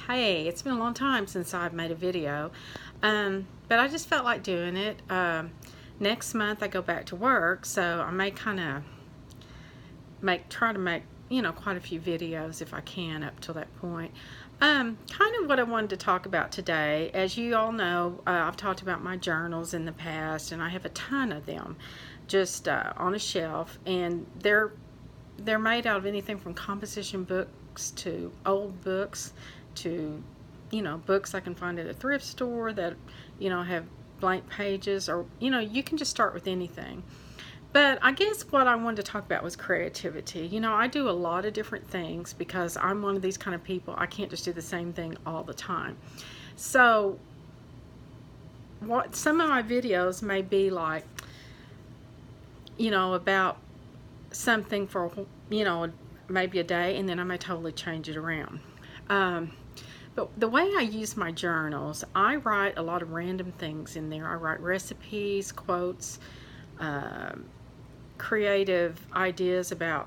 Hey, it's been a long time since I've made a video, but I just felt like doing it. Next month I go back to work, so I may kind of try to make, quite a few videos if I can up till that point. Kind of what I wanted to talk about today. As you all know, I've talked about my journals in the past, and I have a ton of them just on a shelf, and they're made out of anything from composition books to old books to books I can find at a thrift store that have blank pages, or you can just start with anything. But I guess what I wanted to talk about was creativity. I do a lot of different things because I'm one of these kind of people. I can't just do the same thing all the time. So what some of my videos may be like, about something for maybe a day, and then I may totally change it around. But the way I use my journals, I write a lot of random things in there. I write recipes, quotes, creative ideas about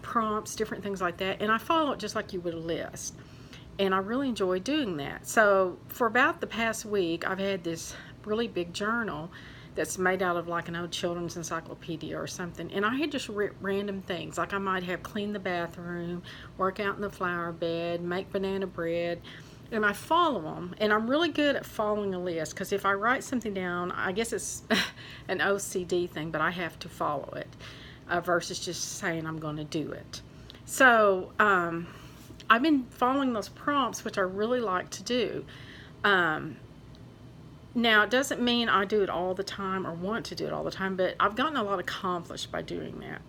prompts, different things like that, and I follow it just like you would a list. And I really enjoy doing that. So for about the past week, I've had this really big journal that's made out of like an old children's encyclopedia or something, and I had just random things, like I might have clean the bathroom, work out in the flower bed, make banana bread, and I follow them. And I'm really good at following a list, because if I write something down, I guess it's an OCD thing, but I have to follow it, versus just saying I'm going to do it. So I've been following those prompts, which I really like to do. Now, it doesn't mean I do it all the time or want to do it all the time, but I've gotten a lot accomplished by doing that.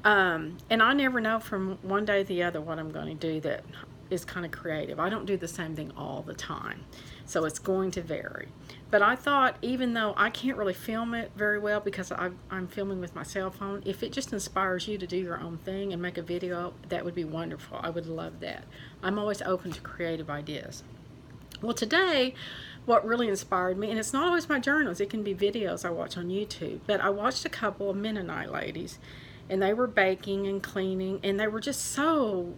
And I never know from one day to the other what I'm going to do that is kind of creative. I don't do the same thing all the time, so it's going to vary. But I thought, even though I can't really film it very well because I'm filming with my cell phone, if it just inspires you to do your own thing and make a video, that would be wonderful. I would love that. I'm always open to creative ideas. Well, today, what really inspired me, and it's not always my journals, it can be videos I watch on YouTube, but I watched a couple of Mennonite ladies, and they were baking and cleaning, and they were just so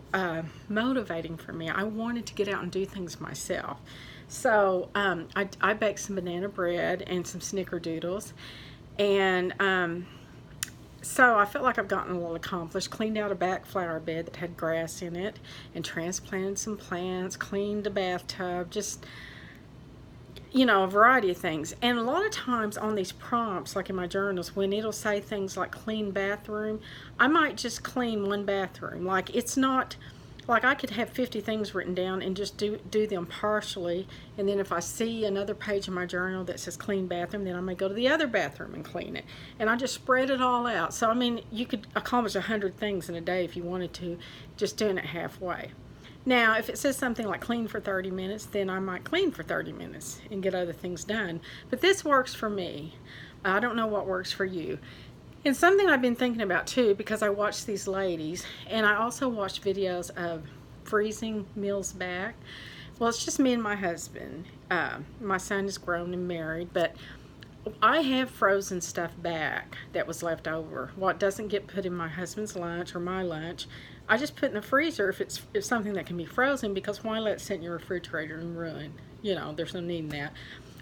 motivating for me. I wanted to get out and do things myself. So I baked some banana bread and some snickerdoodles, and so I felt like I've gotten a lot accomplished. Cleaned out a back flower bed that had grass in it, and transplanted some plants, cleaned a bathtub, just a variety of things. And a lot of times on these prompts, like in my journals, when it'll say things like clean bathroom, I might just clean one bathroom. Like, it's not like I could have 50 things written down and just do them partially, and then if I see another page in my journal that says clean bathroom, then I may go to the other bathroom and clean it. And I just spread it all out. So I mean, you could accomplish 100 things in a day if you wanted to, just doing it halfway. Now, if it says something like clean for 30 minutes, then I might clean for 30 minutes and get other things done. But this works for me. I don't know what works for you. And something I've been thinking about too, because I watched these ladies, and I also watched videos of freezing meals back. Well, it's just me and my husband. My son is grown and married, but I have frozen stuff back that was left over. What doesn't get put in my husband's lunch or my lunch, I just put in the freezer if it's something that can be frozen, because why let it sit in your refrigerator and ruin? There's no need in that.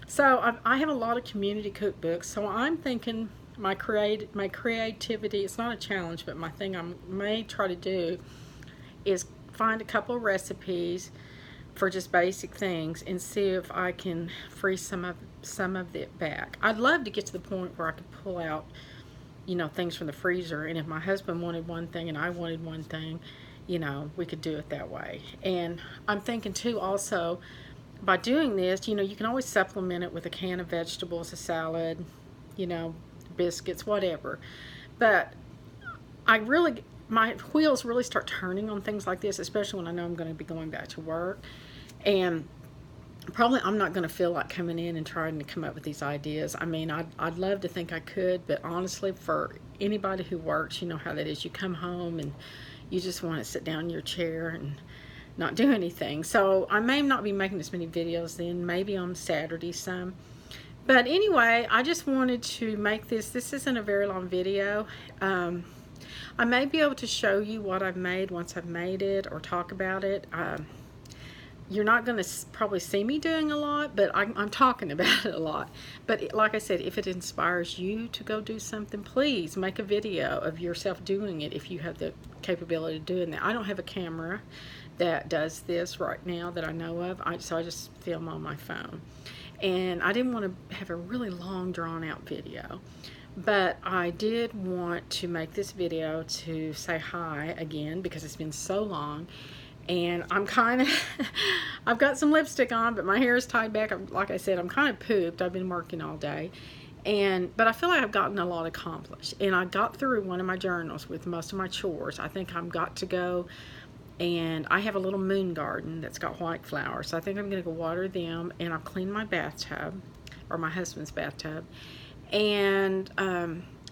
So I have a lot of community cookbooks, so I'm thinking my creativity, it's not a challenge, but my thing I may try to do is find a couple of recipes for just basic things and see if I can freeze some of it back. I'd love to get to the point where I could pull out things from the freezer, and if my husband wanted one thing and I wanted one thing, we could do it that way. And I'm thinking too, also, by doing this, you can always supplement it with a can of vegetables, a salad, biscuits, whatever. But my wheels really start turning on things like this, especially when I know I'm going to be going back to work. And probably I'm not going to feel like coming in and trying to come up with these ideas. I mean, I'd love to think I could, but honestly, for anybody who works, you know how that is. You come home and you just want to sit down in your chair and not do anything. So I may not be making as many videos then, maybe on Saturday some. But anyway, I just wanted to make this. This isn't a very long video. I may be able to show you what I've made once I've made it, or talk about it. you're not going to probably see me doing a lot, but I'm talking about it a lot. But like I said, if it inspires you to go do something, please make a video of yourself doing it if you have the capability of doing that. I don't have a camera that does this right now that I know of, so I just film on my phone. And I didn't want to have a really long, drawn-out video. But I did want to make this video to say hi again because it's been so long. And I'm kind of, I've got some lipstick on, but my hair is tied back. Like I said, I'm kind of pooped. I've been working all day. But I feel like I've gotten a lot accomplished. And I got through one of my journals with most of my chores. I think I've got to go, and I have a little moon garden that's got white flowers. So I think I'm going to go water them, and I've cleaned my bathtub, or my husband's bathtub. And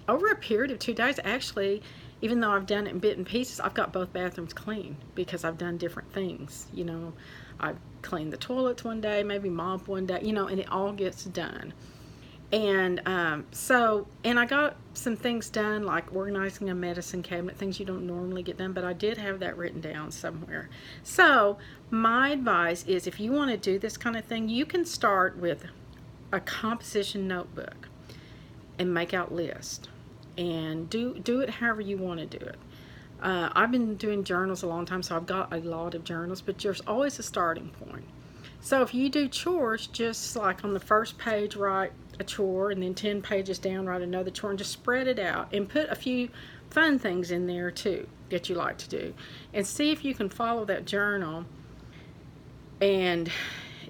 over a period of 2 days, actually, even though I've done it in bits and pieces, I've got both bathrooms clean because I've done different things. You know, I've cleaned the toilets one day, maybe mopped one day, you know, and it all gets done. And and I got some things done, like organizing a medicine cabinet, things you don't normally get done, but I did have that written down somewhere. So my advice is, if you want to do this kind of thing, you can start with a composition notebook and make out lists, and do it however you want to do it. I've been doing journals a long time, so I've got a lot of journals, but there's always a starting point. So if you do chores, just like on the first page, write a chore, and then 10 pages down, write another chore, and just spread it out, and put a few fun things in there too that you like to do, and see if you can follow that journal. And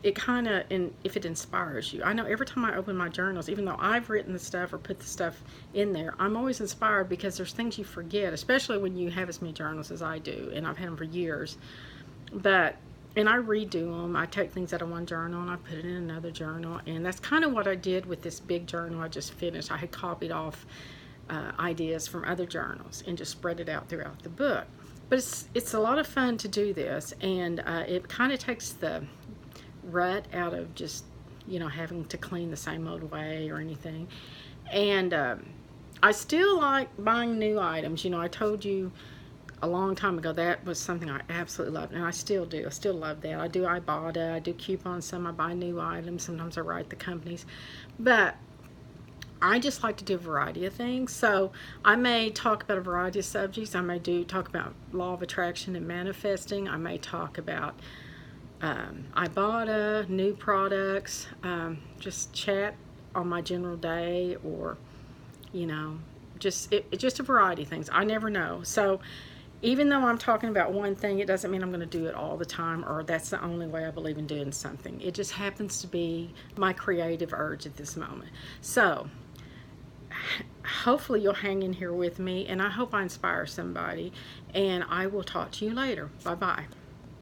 it kind of, and if it inspires you. I know every time I open my journals, even though I've written the stuff or put the stuff in there, I'm always inspired, because there's things you forget, especially when you have as many journals as I do, and I've had them for years. And I redo them. I take things out of one journal and I put it in another journal, and that's kind of what I did with this big journal I just finished. I had copied off ideas from other journals and just spread it out throughout the book. But it's a lot of fun to do this, and it kind of takes the rut out of just, you know, having to clean the same old way or anything. And I still like buying new items. You know, I told you a long time ago that was something I absolutely loved, and I still do. I still love that. I do Ibotta, I do coupons, some I buy new items, sometimes I write the companies. But I just like to do a variety of things. So I may talk about a variety of subjects. I may talk about law of attraction and manifesting. I may talk about Ibotta, new products, just chat on my general day, or, you know, just a variety of things. I never know. So even though I'm talking about one thing, it doesn't mean I'm going to do it all the time, or that's the only way I believe in doing something. It just happens to be my creative urge at this moment. So hopefully you'll hang in here with me, and I hope I inspire somebody, and I will talk to you later. Bye-bye.